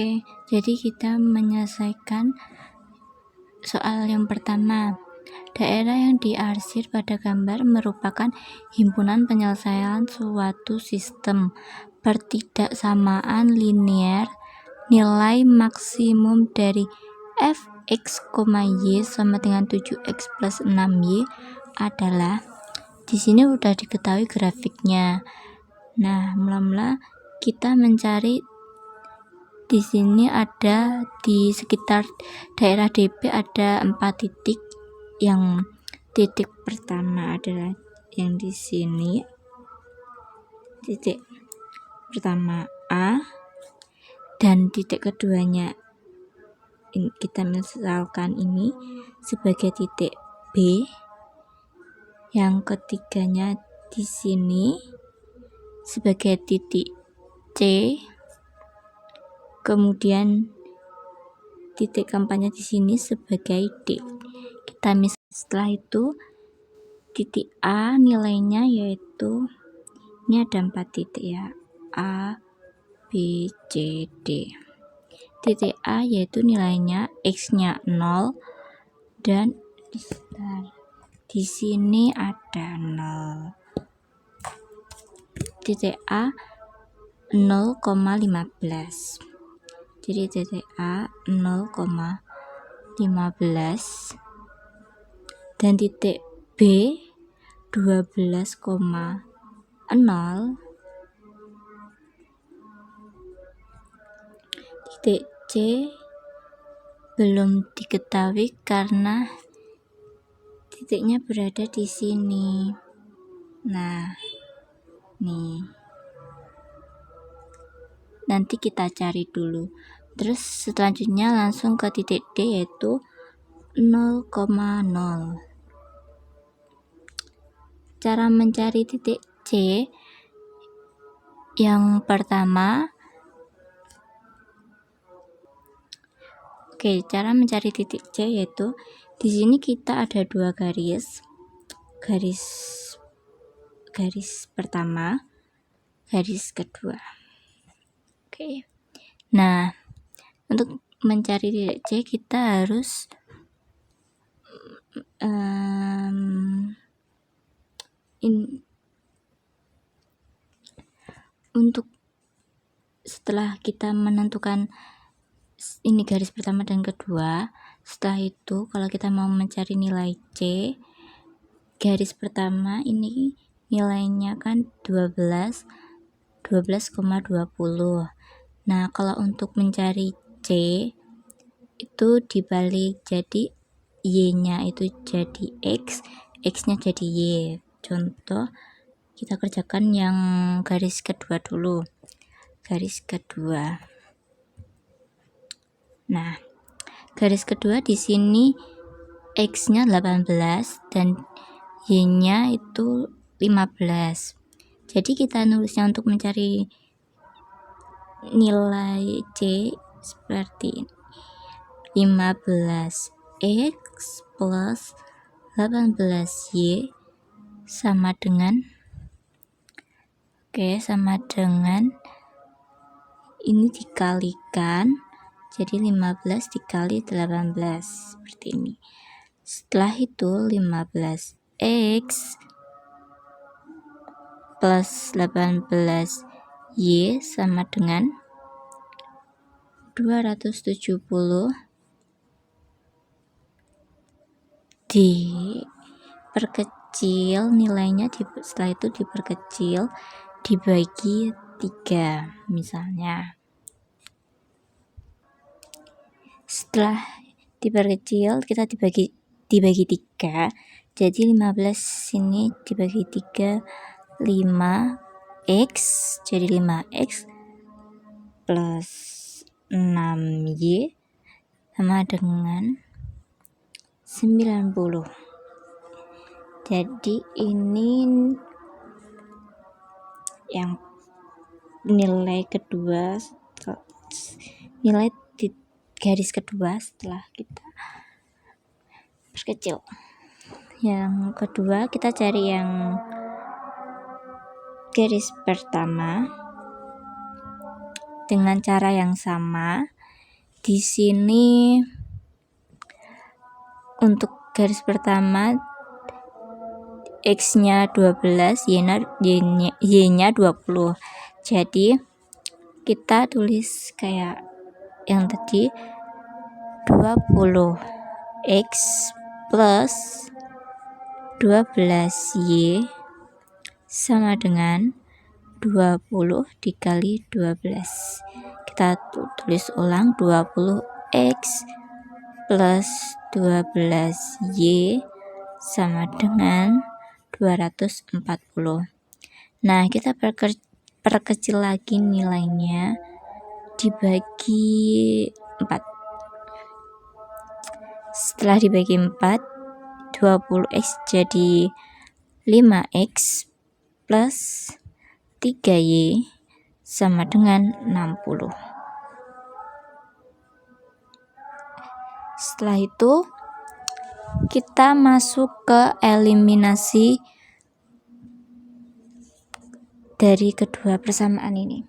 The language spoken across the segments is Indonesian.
Oke, jadi kita menyelesaikan soal yang pertama. Daerah yang diarsir pada gambar merupakan himpunan penyelesaian suatu sistem pertidaksamaan linier. Nilai maksimum dari fx, y sama dengan 7x plus 6y adalah, di sini udah diketahui grafiknya. Nah, mula-mula kita mencari, di sini ada di sekitar daerah DP ada 4 titik. Yang titik pertama adalah yang di sini, titik pertama A, dan titik keduanya kita misalkan ini sebagai titik B, yang ketiganya di sini sebagai titik C, kemudian titik keempatnya di sini sebagai D. Kita setelah itu titik A nilainya yaitu, ini ada 4 titik ya, A, B, C, D. Titik A yaitu nilainya X-nya 0 dan di sini ada 0. Titik A 0,15. Jadi titik A 0,15 dan titik B 12,0. Titik C belum diketahui karena titiknya berada di sini. Nah, nih. Nanti kita cari dulu. Terus selanjutnya langsung ke titik D yaitu 0,0. Cara mencari titik C yang pertama, cara mencari titik C yaitu di sini kita ada 2 garis. Garis pertama, garis kedua. Nah, untuk mencari titik C kita harus untuk setelah kita menentukan ini garis pertama dan kedua, setelah itu kalau kita mau mencari nilai C, garis pertama ini nilainya kan 12,20. Nah, kalau untuk mencari C itu dibalik, jadi Y-nya itu jadi X, X-nya jadi Y. Contoh, kita kerjakan yang garis kedua dulu. Garis kedua. Nah, garis kedua di sini X-nya 18 dan Y-nya itu 15. Jadi kita nulisnya untuk mencari nilai C seperti ini. 15X plus 18Y sama dengan, sama dengan ini dikalikan, jadi 15 dikali 18 seperti ini. Setelah itu 15X plus 18Y sama dengan 270 diperkecil nilainya, setelah itu diperkecil dibagi 3 misalnya. Setelah diperkecil kita dibagi 3, jadi 15 ini dibagi 3, 5x, jadi 5x plus 6y sama dengan 90. Jadi ini yang nilai kedua, nilai di garis kedua setelah kita perkecil. Yang kedua kita cari yang garis pertama. dengan cara yang sama. Di sini untuk garis pertama X-nya 12, Y-nya 20. Jadi kita tulis kayak yang tadi, 20 X plus 12 Y sama dengan 20 dikali 12. Kita tulis ulang, 20 X plus 12 Y sama dengan 240. Nah, kita perkecil lagi nilainya, dibagi 4. Setelah dibagi 4, 20x jadi 5x plus 3y sama dengan 60. Setelah itu kita masuk ke eliminasi dari kedua persamaan ini.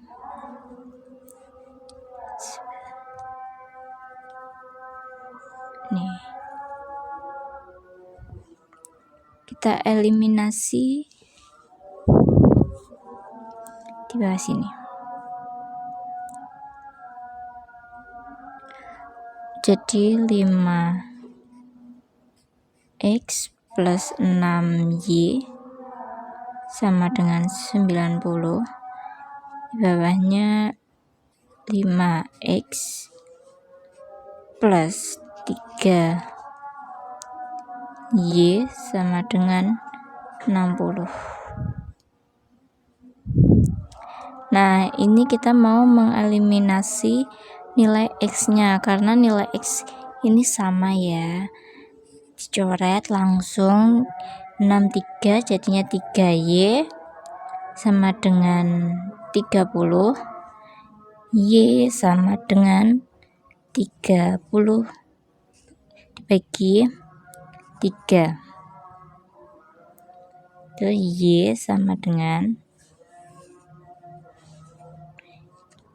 Nih, kita eliminasi di bawah sini. Jadi 5x plus 6y sama dengan 90. Di bawahnya 5x plus 3y sama dengan 60. Nah, ini kita mau mengeliminasi nilai x-nya karena nilai x ini sama ya. Dicoret langsung 63 jadinya 3y sama dengan 30. Y sama dengan 30 dibagi 3. Itu Y sama dengan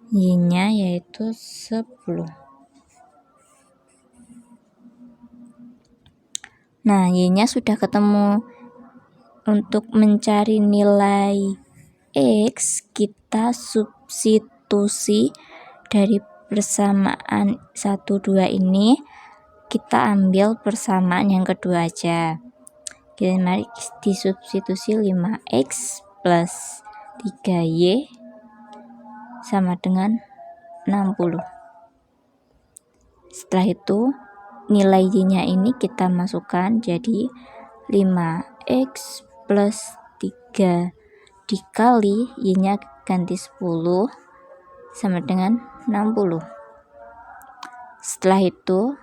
Y-nya yaitu 10. Nah, Y-nya sudah ketemu. Untuk mencari nilai X, kita substitusi dari persamaan 1, 2 ini, kita ambil persamaan yang kedua aja. Jadi mari disubstitusi 5x plus 3y sama dengan 60. Setelah itu nilai y-nya ini kita masukkan jadi 5x plus 3 dikali y-nya ganti 10 sama dengan 60. Setelah itu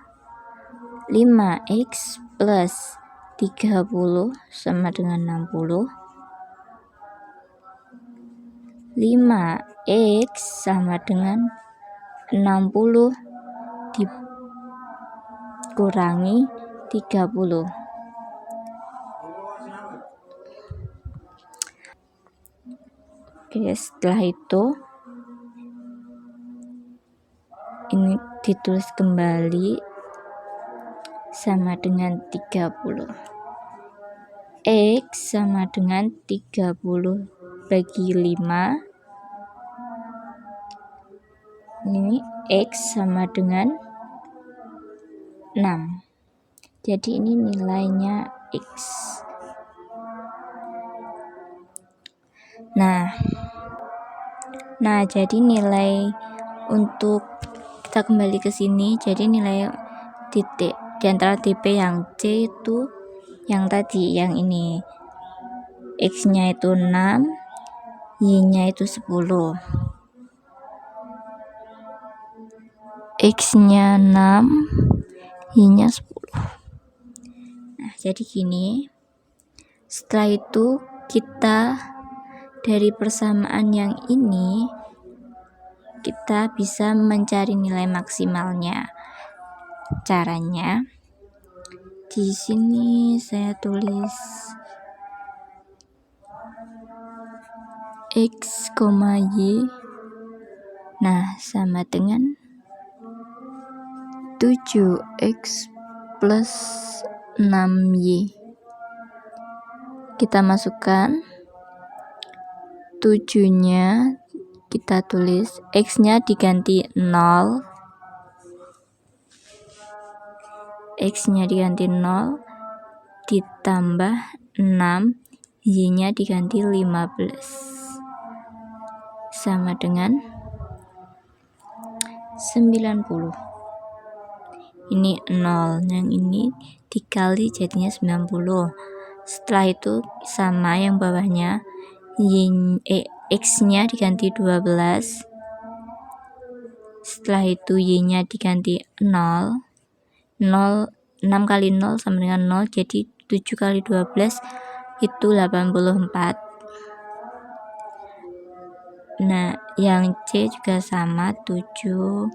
5x plus 30 sama dengan 60. 5x sama dengan 60 dikurangi 30. Oke, setelah itu ini ditulis kembali sama dengan 30. X sama dengan 30 bagi 5. Ini X sama dengan 6. Jadi ini nilainya X. Nah, jadi nilai untuk kita kembali ke sini, jadi nilai titik di antara tipe yang C itu yang tadi, yang ini. X-nya itu 6, Y-nya itu 10. X-nya 6, Y-nya 10. Nah, jadi gini. Setelah itu kita dari persamaan yang ini kita bisa mencari nilai maksimalnya. Caranya di sini saya tulis X, Y Nah, sama dengan 7x plus 6y. Kita masukkan 7-nya, kita tulis x-nya diganti 0, x-nya diganti 0, ditambah 6, y-nya diganti 15, sama dengan 90. Ini 0, yang ini dikali jadinya 90. Setelah itu sama yang bawahnya, x-nya diganti 12, setelah itu y-nya diganti 0, 6 kali 0 sama dengan 0, jadi 7 kali 12 itu 84. Nah, yang C juga sama, 7,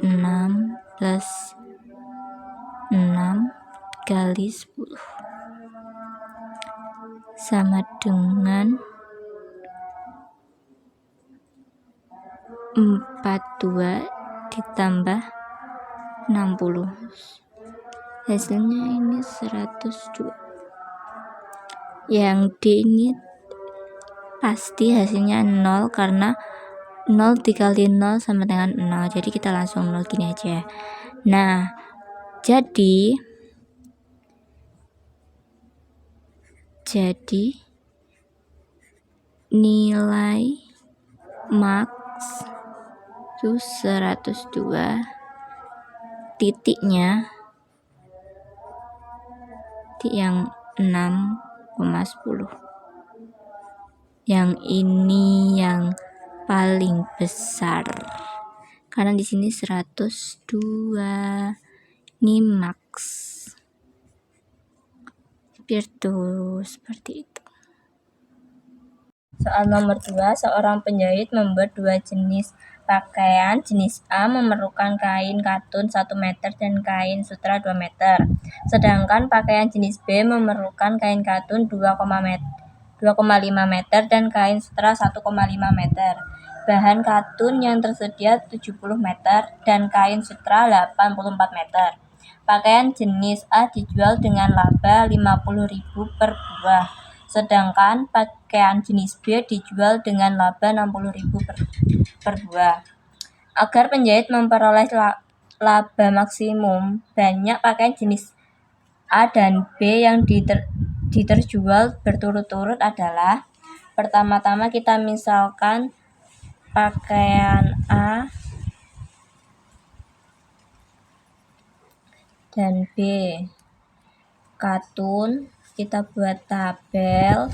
6 plus 6 kali 10 sama dengan 42 ditambah 60. Hasilnya ini 102. Yang D ini pasti hasilnya 0 karena 0 dikali 0 sama dengan 0. Jadi kita langsung 0 gini aja. Nah, jadi nilai max itu 102, titiknya titik yang 6,10. Yang ini yang paling besar karena di sini 102 ini max. Seperti itu. Soal nomor 2, seorang penjahit membuat 2 jenis pakaian. Jenis A memerlukan kain katun 1 meter dan kain sutra 2 meter. Sedangkan pakaian jenis B memerlukan kain katun 2,5 meter dan kain sutra 1,5 meter. Bahan katun yang tersedia 70 meter dan kain sutra 84 meter. Pakaian jenis A dijual dengan laba 50.000 per buah. Sedangkan pakaian jenis B dijual dengan laba 60.000 per buah. Agar penjahit memperoleh laba maksimum, banyak pakaian jenis A dan B yang diterjual berturut-turut adalah: pertama-tama kita misalkan pakaian A dan B katun, kita buat tabel.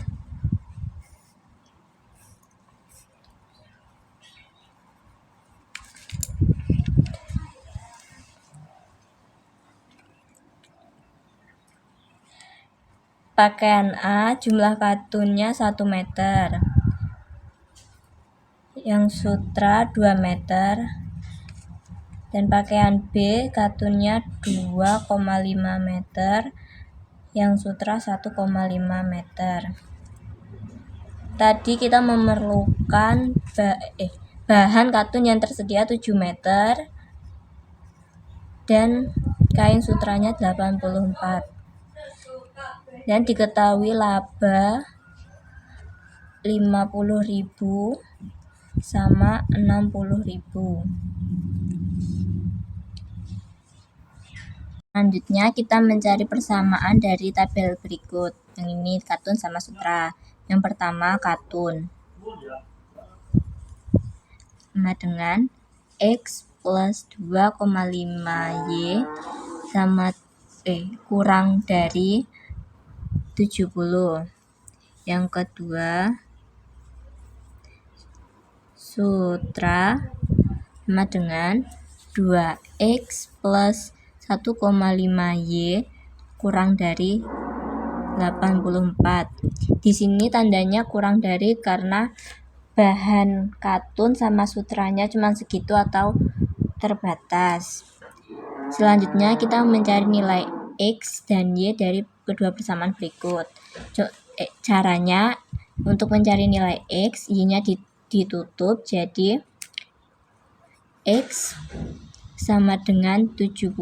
Pakaian A jumlah katunnya 1 meter, yang sutra 2 meter, dan pakaian B katunnya 2,5 meter, yang sutra 1,5 meter. Tadi kita memerlukan bahan katun yang tersedia 7 meter dan kain sutranya 84. Dan diketahui laba 50.000 sama 60.000. Selanjutnya kita mencari persamaan dari tabel berikut. Yang ini katun sama sutra. Yang pertama katun sama dengan X plus 2,5Y sama kurang dari 70. Yang kedua sutra sama dengan 2X plus 1,5Y kurang dari 84. Di sini tandanya kurang dari karena bahan katun sama sutranya cuma segitu atau terbatas. Selanjutnya kita mencari nilai X dan Y dari kedua persamaan berikut. Caranya untuk mencari nilai X, Y-nya ditutup, jadi X sama dengan 70.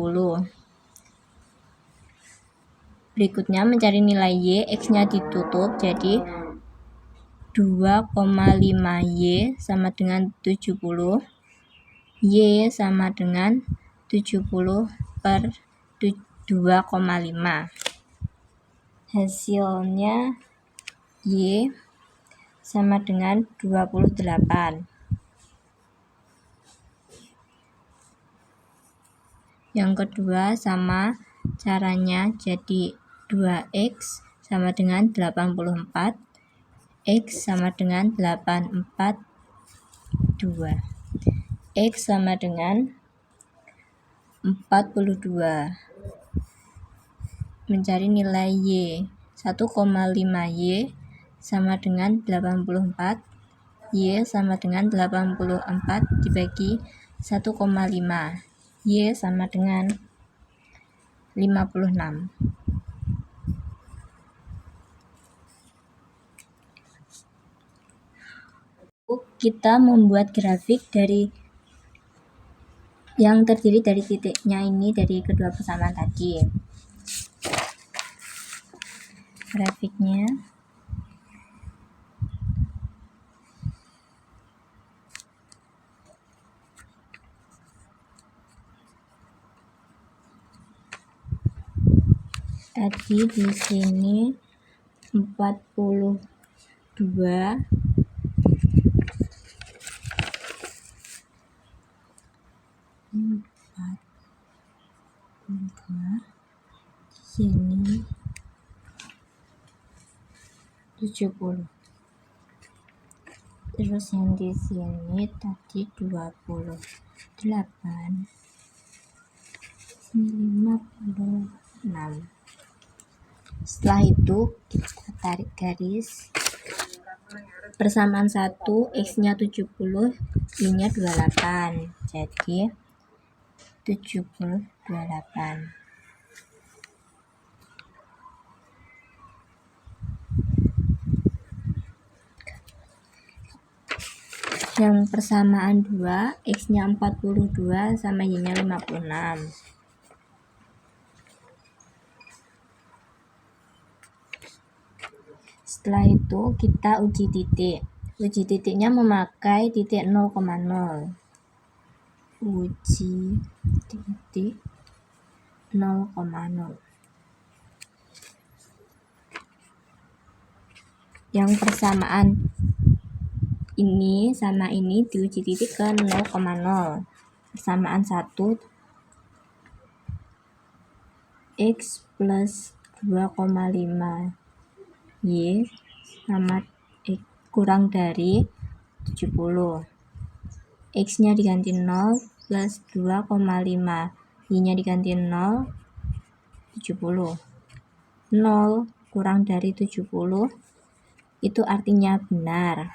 Berikutnya mencari nilai Y, X-nya ditutup, jadi 2,5 Y sama dengan 70. Y sama dengan 70 per 2,5. Hasilnya Y sama dengan 28. Yang kedua sama caranya, jadi 2X sama dengan 84, X sama dengan 842, X sama dengan 42. Mencari nilai Y, 1,5 Y sama dengan 84, Y sama dengan 84 dibagi 1,5, Y sama dengan 56. Kita membuat grafik dari yang terdiri dari titiknya ini dari kedua persamaan tadi. Grafiknya tadi di sini 42, 42, sini 70. Terus yang di sini tadi 28, sini 56. Setelah itu kita tarik garis. Persamaan 1, X-nya 70, Y-nya 28. Jadi 70, 28. Yang persamaan 2, X-nya 42 sama Y-nya 56. Setelah itu kita uji titik. Uji titiknya memakai titik 0,0. Uji titik 0,0. Yang persamaan ini sama ini diuji titik ke 0,0. Persamaan 1, X plus 2,5 Y sama X kurang dari 70. X-nya diganti 0 plus 2,5, Y-nya diganti 0, 70. 0 kurang dari 70 itu artinya benar.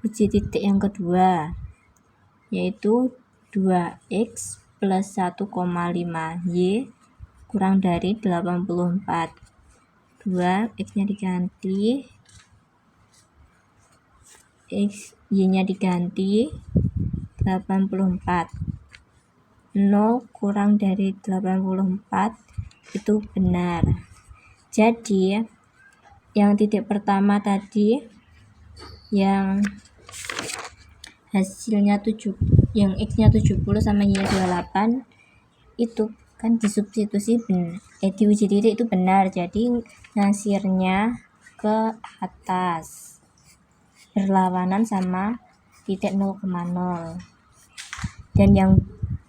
Uji titik yang kedua, yaitu 2X plus 1,5 Y kurang dari 84. 2, X-nya diganti, Y-nya diganti 84. 0 kurang dari 84 itu benar. Jadi yang titik pertama tadi yang hasilnya 7, yang X-nya 70 sama Y-nya 28 itu kan disubstitusi diuji titik itu benar, jadi ngasirnya ke atas berlawanan sama titik 0,0. Dan yang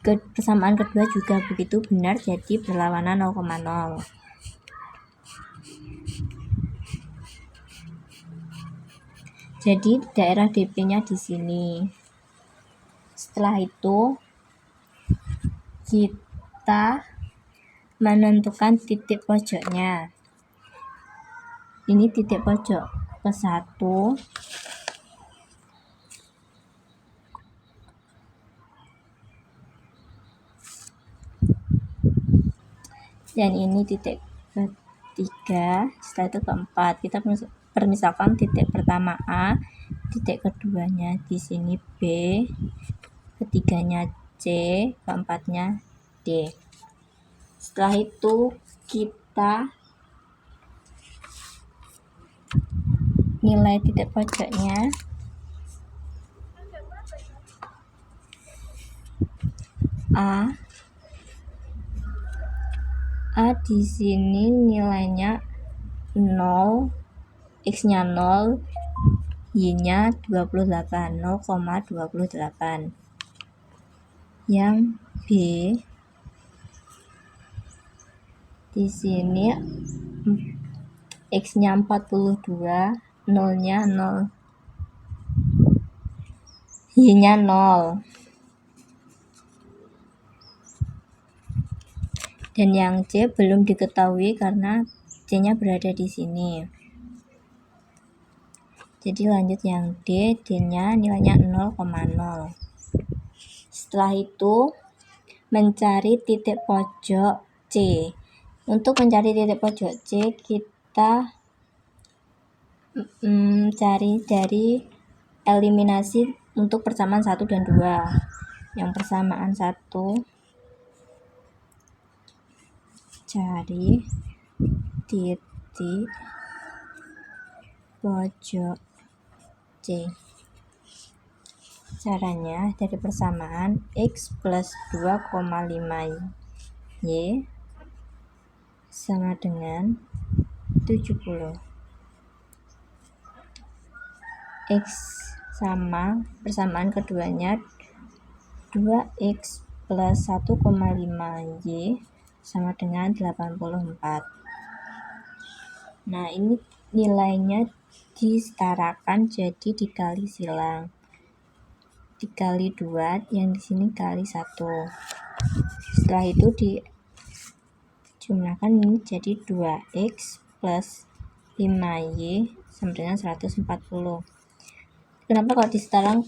persamaan kedua juga begitu benar, jadi berlawanan 0,0. Jadi daerah DP-nya di sini. Setelah itu kita menentukan titik pojoknya. Ini titik pojok ke-1. Dan ini titik ke-3, setelah itu ke-4. Kita permisalkan titik pertama A, titik keduanya di sini B, ketiganya C, keempatnya D. Setelah itu kita nilai titik pojoknya A di sini nilainya 0, X-nya 0, Y-nya 28, 0,28. Yang B di sini X-nya 42, 0-nya 0, Y-nya 0. Dan yang C belum diketahui karena C-nya berada di sini. Jadi lanjut yang D, D-nya nilainya 0,0. Setelah itu mencari titik pojok C. Untuk mencari titik pojok C, kita cari dari eliminasi untuk persamaan 1 dan 2. Yang persamaan 1, cari titik pojok C. Caranya dari persamaan X plus 2,5 Y sama dengan 70. X sama persamaan keduanya 2X plus 1,5 Y sama dengan 84. Nah, ini nilainya disetarakan jadi dikali silang. Dikali 2, yang di sini kali 1. Setelah itu dijumlahkan, ini jadi 2X plus 5Y sama dengan 140. Kenapa kok disetarang?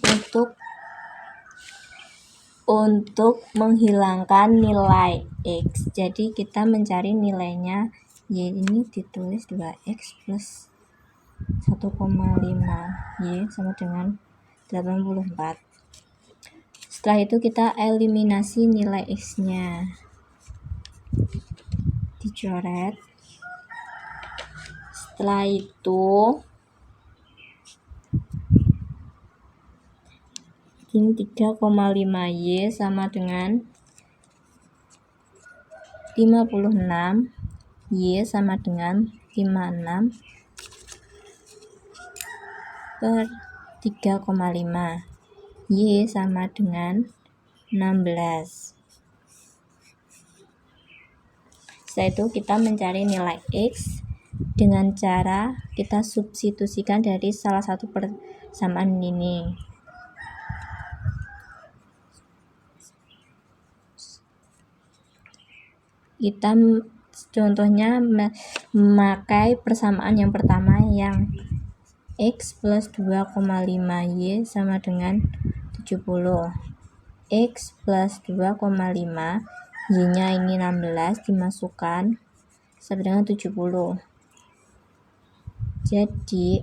Untuk menghilangkan nilai X. Jadi kita mencari nilainya Y, ini ditulis 2X plus 1,5 Y sama dengan 84. Setelah itu kita eliminasi nilai X-nya. Dicoret. Setelah itu ini 3,5 Y sama dengan 56, Y sama dengan 56 per 3,5, Y sama dengan 16. Setelah itu kita mencari nilai X dengan cara kita substitusikan dari salah satu persamaan ini. Kita contohnya memakai persamaan yang pertama yang X plus 2,5 Y sama dengan 70. X plus 2,5 Y-nya ini 16 dimasukkan sama dengan 70. Jadi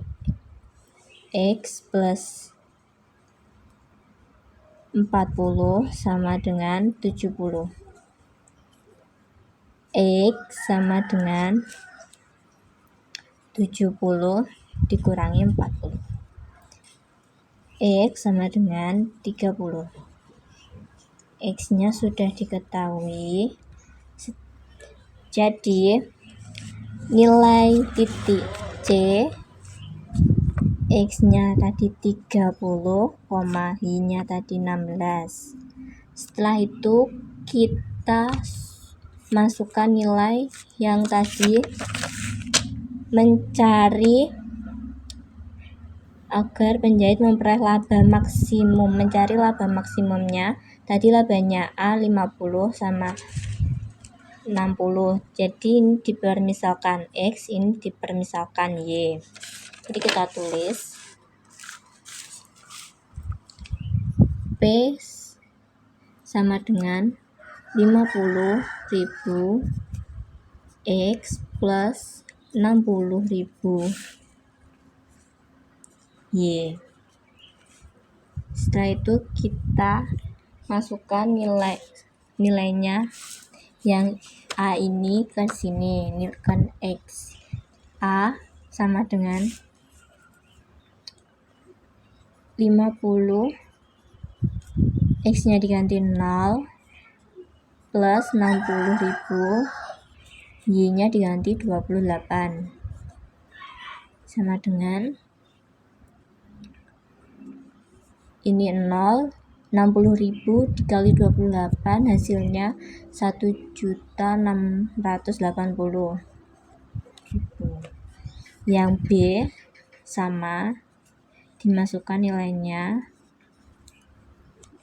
X plus 40 sama dengan 70. X sama dengan 70 dikurangi 40. X sama dengan 30. X-nya sudah diketahui. Jadi nilai titik C, X-nya tadi 30, Y-nya tadi 16. Setelah itu kita masukkan nilai yang tadi, mencari agar penjahit memperoleh laba maksimum. Mencari laba maksimumnya, tadi labanya A 50 sama 60. Jadi ini dipermisalkan X, ini dipermisalkan Y. Jadi kita tulis P sama dengan 50.000 X plus 60.000 Y. Setelah itu kita masukkan nilainya yang A ini ke sini, kan X. A sama dengan 50, X nya diganti 0, plus 60.000, Y nya diganti 28, sama dengan ini 0, 60.000 dikali 28 hasilnya 1.680.000 gitu. Yang B sama, dimasukkan nilainya.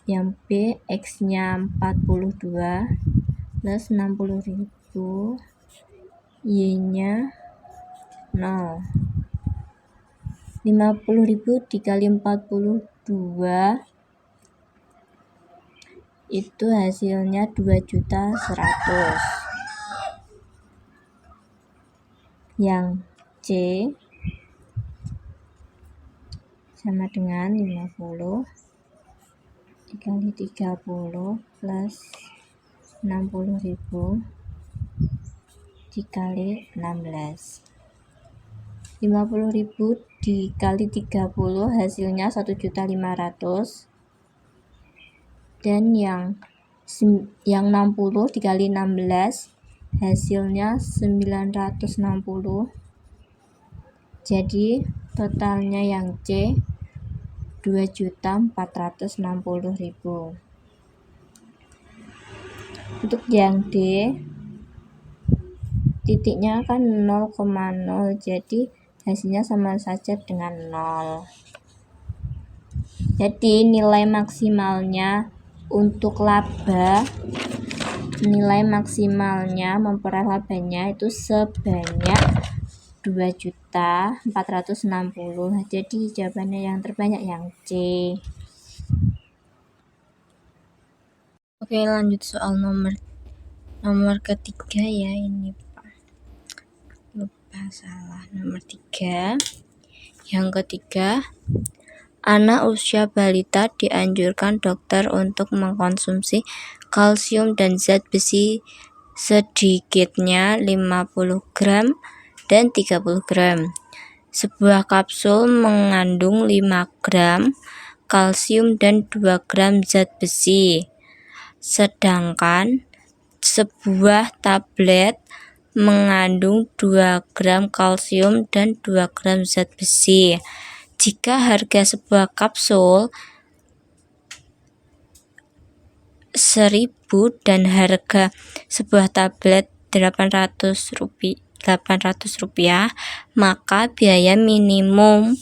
Yang B X nya 42 plus 60.000, Y nya 0. 50.000 dikali 42 itu hasilnya 2.100.000. Yang C sama dengan 50 dikali 30 plus 60.000 dikali 16. 50.000 dikali 30 hasilnya 1.500.000, dan yang 60 dikali 16 hasilnya 960. Jadi totalnya yang C 2.460.000. Untuk yang D titiknya kan 0,0, jadi hasilnya sama saja dengan 0. Jadi nilai maksimalnya untuk laba, nilai maksimalnya memperoleh labanya itu sebanyak 2.460.000. Jadi jawabannya yang terbanyak yang C. Oke, lanjut soal nomor ketiga ya, ini Pak. Lupa salah, nomor 3. Yang ketiga, anak usia balita dianjurkan dokter untuk mengkonsumsi kalsium dan zat besi sedikitnya 50 gram dan 30 gram. Sebuah kapsul mengandung 5 gram kalsium dan 2 gram zat besi. Sedangkan sebuah tablet mengandung 2 gram kalsium dan 2 gram zat besi. Jika harga sebuah kapsul 1.000 dan harga sebuah tablet 800 rupiah, maka biaya minimum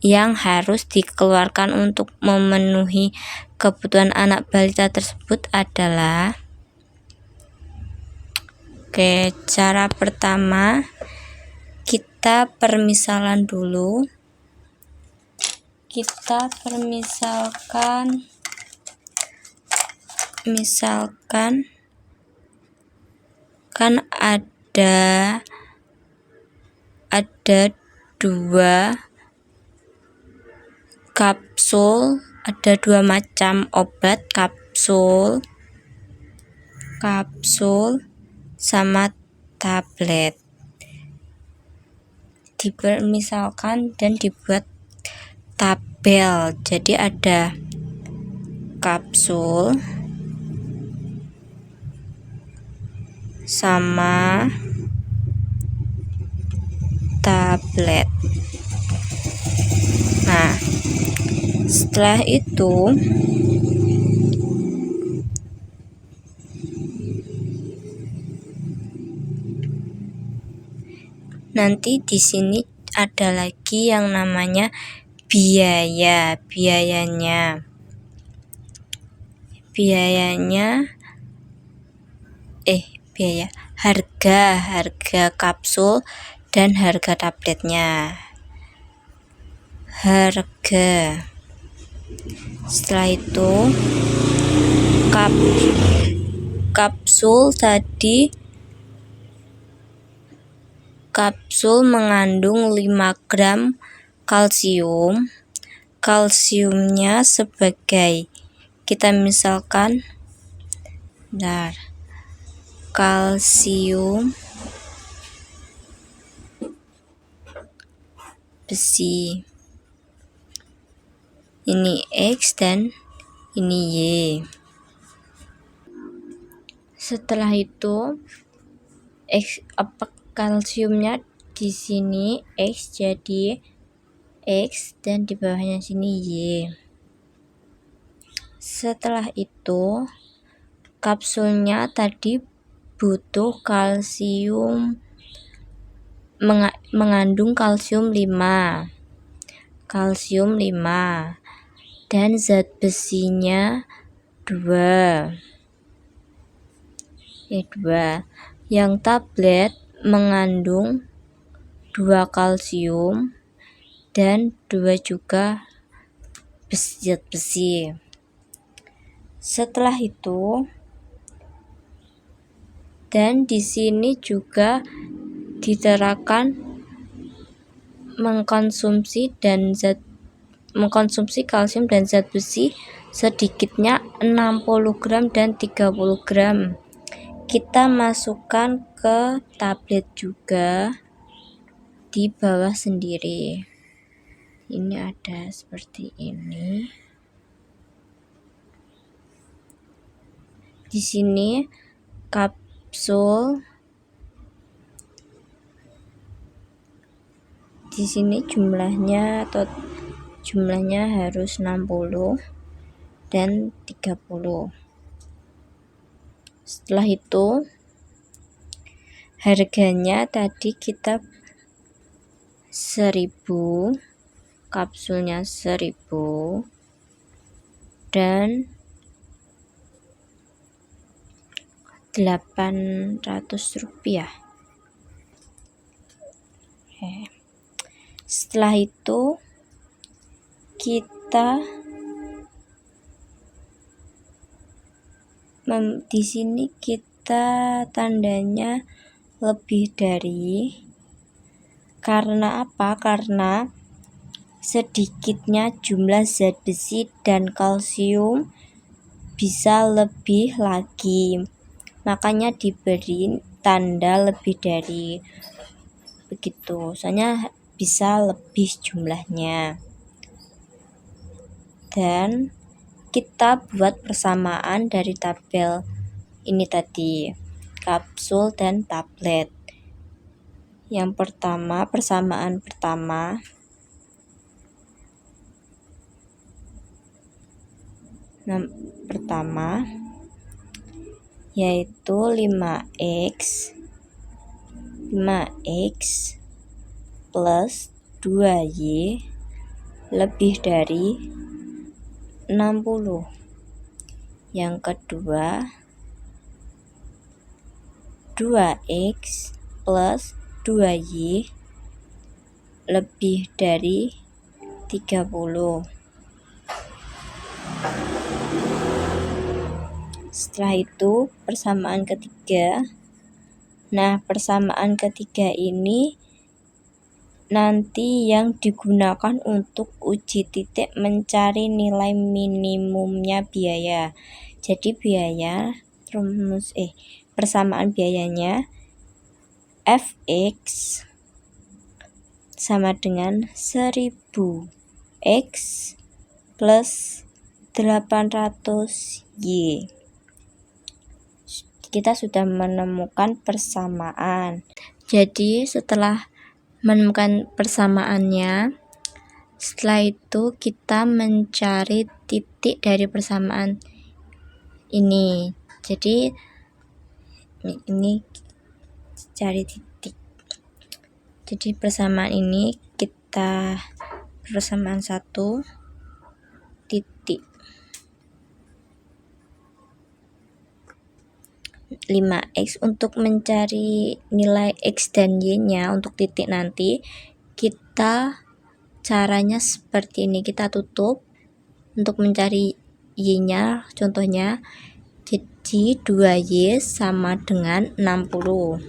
yang harus dikeluarkan untuk memenuhi kebutuhan anak balita tersebut adalah, cara pertama kita permisalan dulu. Kita misalkan kan ada 2 kapsul, ada 2 macam obat, kapsul sama tablet. Dipermisalkan dan dibuat tabel. Jadi ada kapsul sama tablet. Nah, setelah itu nanti di sini ada lagi yang namanya biaya. Harga kapsul dan harga tabletnya. Setelah itu kapsul mengandung 5 gram kalsium kalsiumnya sebagai, kita misalkan kalsium, besi, ini X dan ini Y. Setelah itu kalsiumnya di sini X jadi X dan di bawahnya sini Y. Setelah itu kapsulnya tadi butuh kalsium, mengandung kalsium 5 dan zat besinya 2. Yang tablet mengandung 2 kalsium dan 2 juga zat besi. Setelah itu, dan di sini juga diterapkan mengkonsumsi kalsium dan zat besi sedikitnya 60 gram dan 30 gram. Kita masukkan ke tablet juga di bawah sendiri. Ini ada seperti ini. Di sini kapsul, di sini jumlahnya harus 60 dan 30. Setelah itu harganya tadi kita 1000, kapsulnya 1000 dan 800 rupiah. Setelah itu kita di sini kita tandanya lebih dari, karena apa? Karena sedikitnya jumlah zat besi dan kalsium bisa lebih lagi, makanya diberi tanda lebih dari begitu, soalnya bisa lebih jumlahnya. Dan kita buat persamaan dari tabel ini tadi, kapsul dan tablet. Yang pertama, persamaan pertama, yaitu 5X plus 2Y lebih dari 60. Yang kedua, 2X plus 2Y lebih dari 30. Setelah itu persamaan ketiga. Nah, persamaan ketiga ini nanti yang digunakan untuk uji titik mencari nilai minimumnya biaya. Jadi persamaan biayanya Fx sama dengan 1000X plus 800Y. Kita sudah menemukan persamaan. Jadi setelah menemukan persamaannya, setelah itu kita mencari titik dari persamaan ini. Jadi ini cari titik. Jadi persamaan ini kita persamaan 1 titik 5X. Untuk mencari nilai X dan Y nya untuk titik nanti, kita caranya seperti ini, kita tutup untuk mencari Y nya. Contohnya, jadi 2Y sama dengan 60,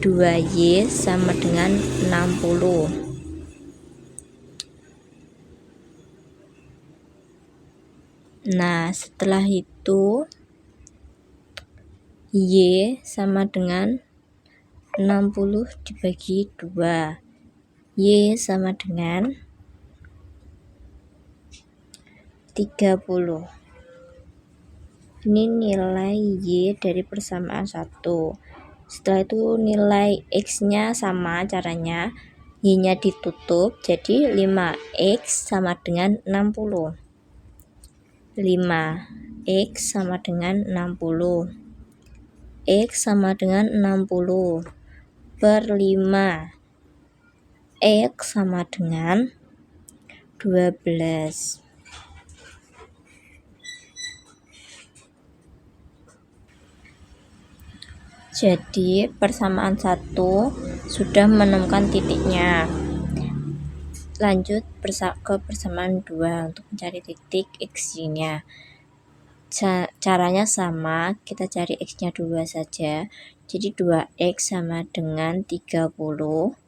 2Y sama dengan 60. Nah, setelah itu Y sama dengan 60 dibagi 2. Y sama dengan 30. Ini nilai Y dari persamaan 1. Setelah itu nilai X-nya sama caranya. Y-nya ditutup, jadi 5X sama dengan 60. 5X sama dengan 60. X sama dengan 60 per 5. X sama dengan 12. Jadi persamaan 1 sudah menemukan titiknya. Lanjut ke persamaan 2 untuk mencari titik X-nya. Caranya sama, kita cari X-nya 2 saja. Jadi 2X sama dengan 30.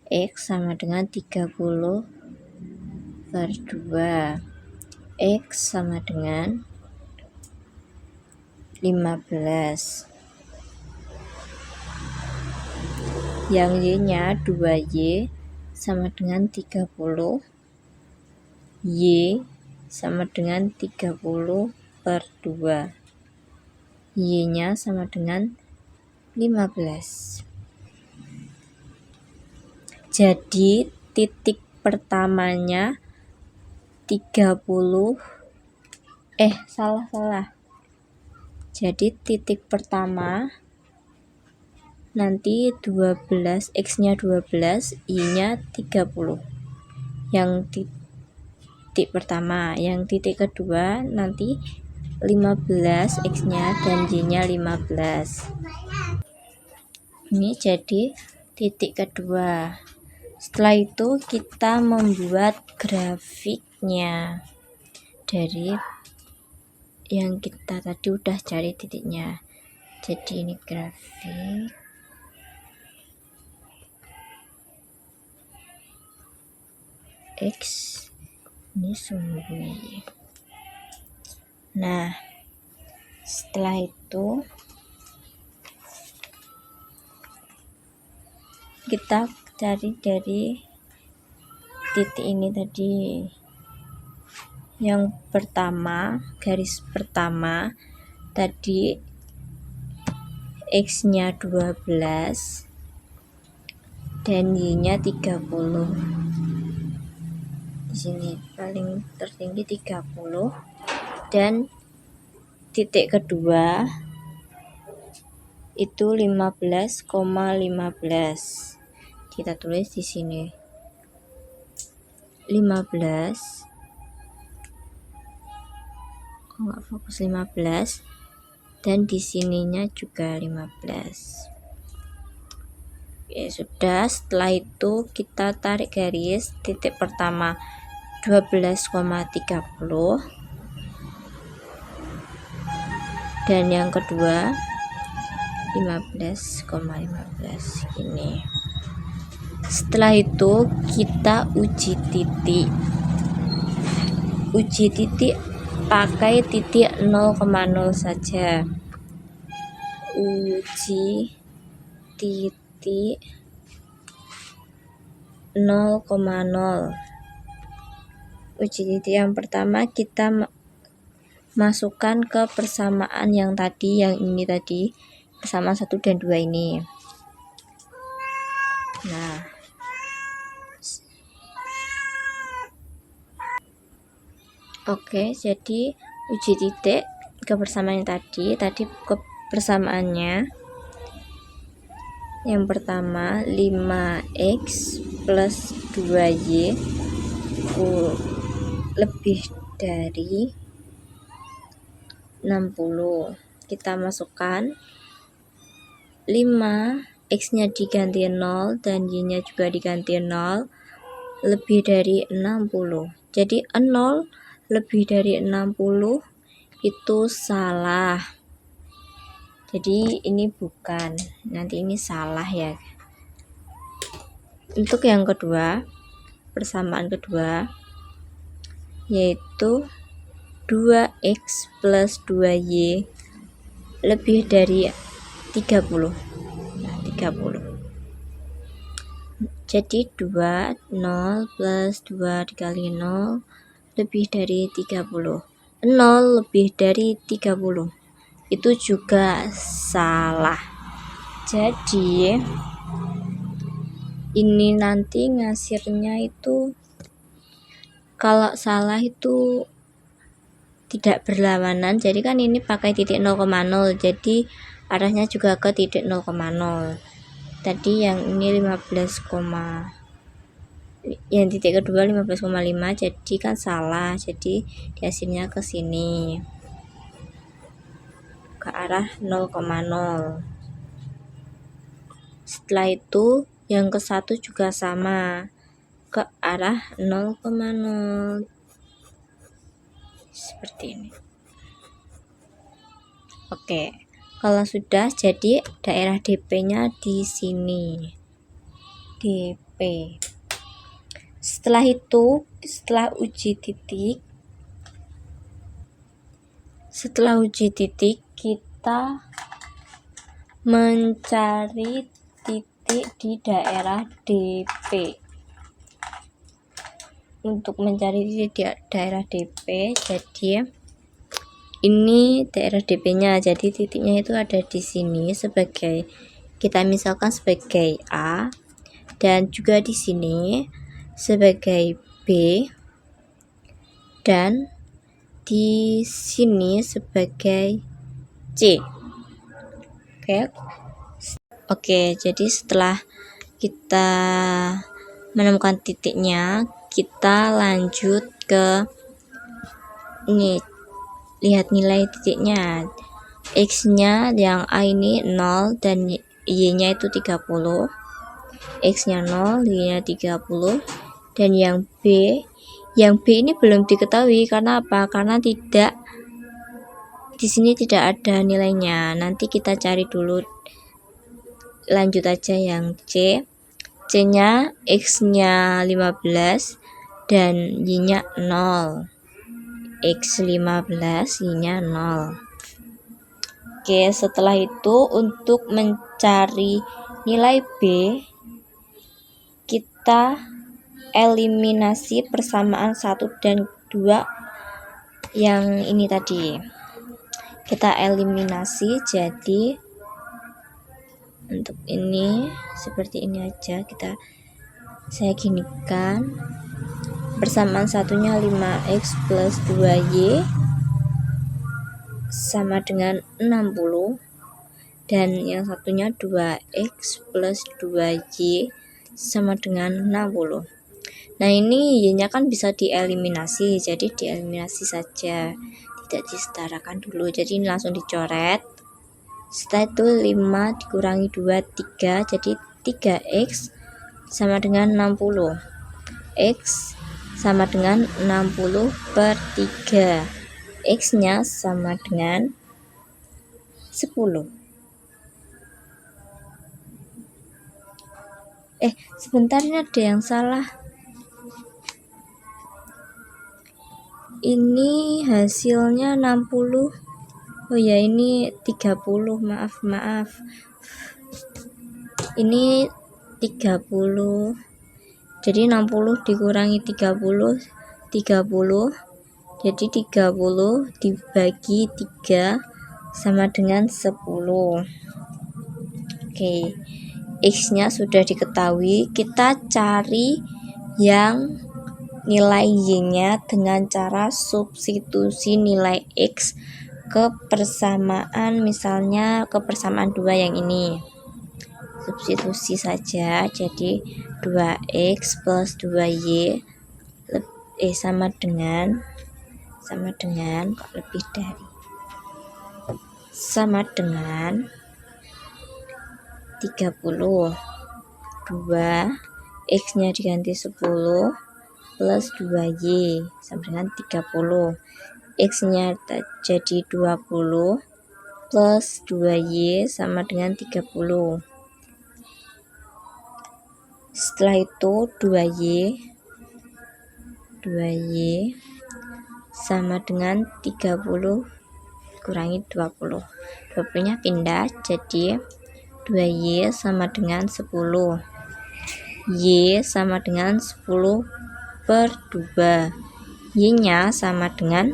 X sama dengan 30 per 2. X sama dengan 15. Yang Y-nya 2Y sama dengan 30. Y sama dengan 30 per 2. Y-nya sama dengan 15. Jadi titik pertamanya 30. Salah. Jadi titik pertama nanti 12, X-nya 12, Y-nya 30. Yang titik pertama, yang titik kedua nanti 15 X-nya dan Y-nya 15. Ini jadi titik kedua. Setelah itu kita membuat grafiknya dari yang kita tadi udah cari titiknya. Jadi ini grafik X, ini sumbu Y. Nah, setelah itu kita cari dari titik ini tadi. Yang pertama, garis pertama tadi X-nya 12 dan Y-nya 30. Di sini paling tertinggi 30 dan titik kedua itu 15,15. Kita tulis di sini 15. Kok nggak fokus 15, dan di sininya juga 15. Ya sudah, setelah itu kita tarik garis titik pertama 12,30 dan yang kedua 15,15 ini. Setelah itu kita uji titik pakai titik 0,0 saja. Uji titik 0,0. Uji titik yang pertama kita masukkan ke persamaan yang tadi, yang ini tadi, persamaan 1 dan 2 ini. Nah, oke, jadi uji titik ke persamaan yang tadi ke persamaannya yang pertama 5X plus 2Y lebih dari 60. Kita masukkan 5, X-nya diganti 0 dan Y-nya juga diganti 0, lebih dari 60. Jadi 0 lebih dari 60 itu salah. Jadi ini bukan, nanti ini salah ya. Untuk yang kedua, persamaan kedua yaitu 2x plus 2y lebih dari 30. Nah, 30. Jadi 2, 0 plus 2 dikali 0 lebih dari 30. 0 lebih dari 30. Itu juga salah. Jadi ini nanti ngasirnya itu kalau salah itu tidak berlawanan. Jadi kan ini pakai titik 0,0, jadi arahnya juga ke titik 0,0. Tadi yang ini 15, yang titik kedua 15,5, jadi kan salah. Jadi hasilnya ke sini, ke arah 0,0. Setelah itu yang ke satu juga sama, ke arah 0,0 seperti ini. Oke, kalau sudah jadi daerah DP-nya di sini, DP. Setelah itu, setelah uji titik kita mencari titik di daerah DP. Untuk mencari titik di daerah DP, jadi ini daerah DP-nya, jadi titiknya itu ada di sini sebagai, kita misalkan sebagai A, dan juga di sini sebagai B, dan di sini sebagai C. Oke, jadi setelah kita menemukan titiknya, kita lanjut ke ini, lihat nilai titiknya. X-nya yang A ini 0 dan Y-nya itu 30. X-nya 0, Y-nya 30. Dan yang B ini belum diketahui karena apa? Karena tidak, di sini tidak ada nilainya. Nanti kita cari dulu. Lanjut aja yang C. C-nya X-nya 15 dan Y-nya 0. X 15, Y-nya 0. Oke, setelah itu untuk mencari nilai B, kita eliminasi persamaan 1 dan 2 yang ini tadi. Kita eliminasi, jadi untuk ini seperti ini aja, saya ginikan. Persamaan satunya 5x plus 2y sama dengan 60, dan yang satunya 2x plus 2y sama dengan 60. Nah, ini y-nya kan bisa dieliminasi, jadi dieliminasi saja, tidak disetarakan dulu. Jadi ini langsung dicoret. Setelah itu 5 dikurangi 2, 3, jadi 3x sama dengan 60. X sama dengan 60 per 3. X-nya sama dengan 10. Sebentar, ini ada yang salah. Ini hasilnya 60. Oh ya, ini 30. Maaf. Ini 30. Jadi 60 dikurangi 30, 30. Jadi 30 dibagi 3 sama dengan 10. Oke, X-nya sudah diketahui. Kita cari yang nilai Y-nya dengan cara substitusi nilai X ke persamaan, misalnya ke persamaan 2 yang ini. Substitusi saja, jadi 2x plus 2y sama dengan lebih dari, sama dengan 30. 2 x-nya diganti 10 plus 2y sama dengan 30. X-nya jadi 20 plus 2y sama dengan 30. Setelah itu 2y sama dengan 30 kurangi 20. 20 nya pindah, jadi 2Y sama dengan 10. Y sama dengan 10 per 2. Y nya sama dengan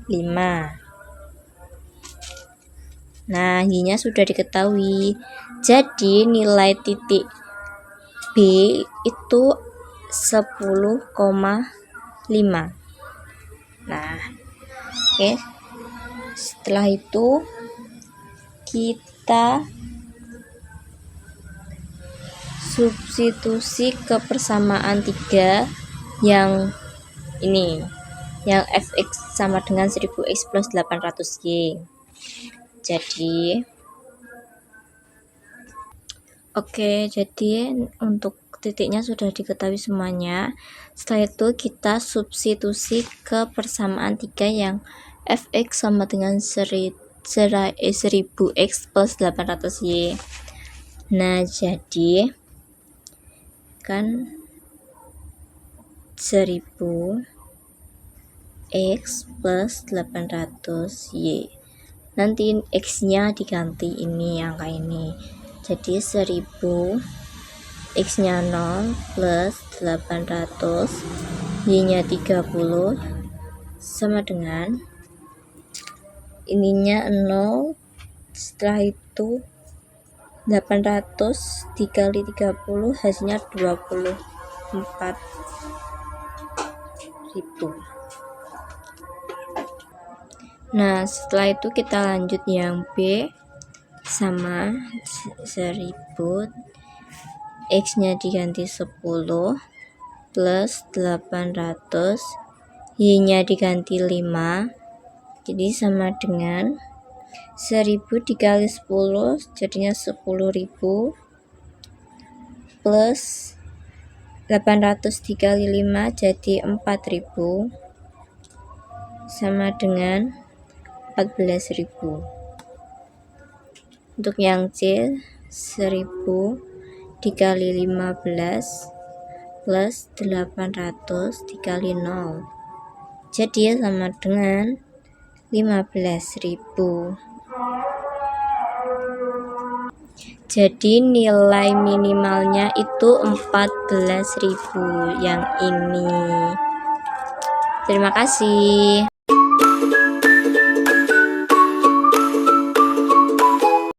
5. Nah, Y nya sudah diketahui, jadi nilai titik B itu 10,5. Nah, oke. Setelah itu kita substitusi ke persamaan 3 yang ini, yang fx sama dengan 1000x plus 800y. Jadi jadi untuk titiknya sudah diketahui semuanya. Setelah itu kita substitusi ke persamaan 3 yang fx sama dengan 1000x plus 800y. Nah, jadi kan 1000x plus 800y. Nanti x nya diganti ini, angka ini, jadi 1000, x nya 0 plus 800, y nya 30 sama dengan ininya 0. Setelah itu 800 dikali 30 hasilnya 24.000. Nah, setelah itu kita lanjut yang B sama 1000, x nya diganti 10 plus 800, y nya diganti 5, jadi sama dengan 1000 dikali 10 jadinya 10.000 plus 800 dikali 5 jadi 4.000 sama dengan 14.000. Untuk yang C, 1000 dikali 15 plus 800 dikali 0, jadi sama dengan 15.000. Jadi nilai minimalnya itu 14.000 yang ini. Terima kasih.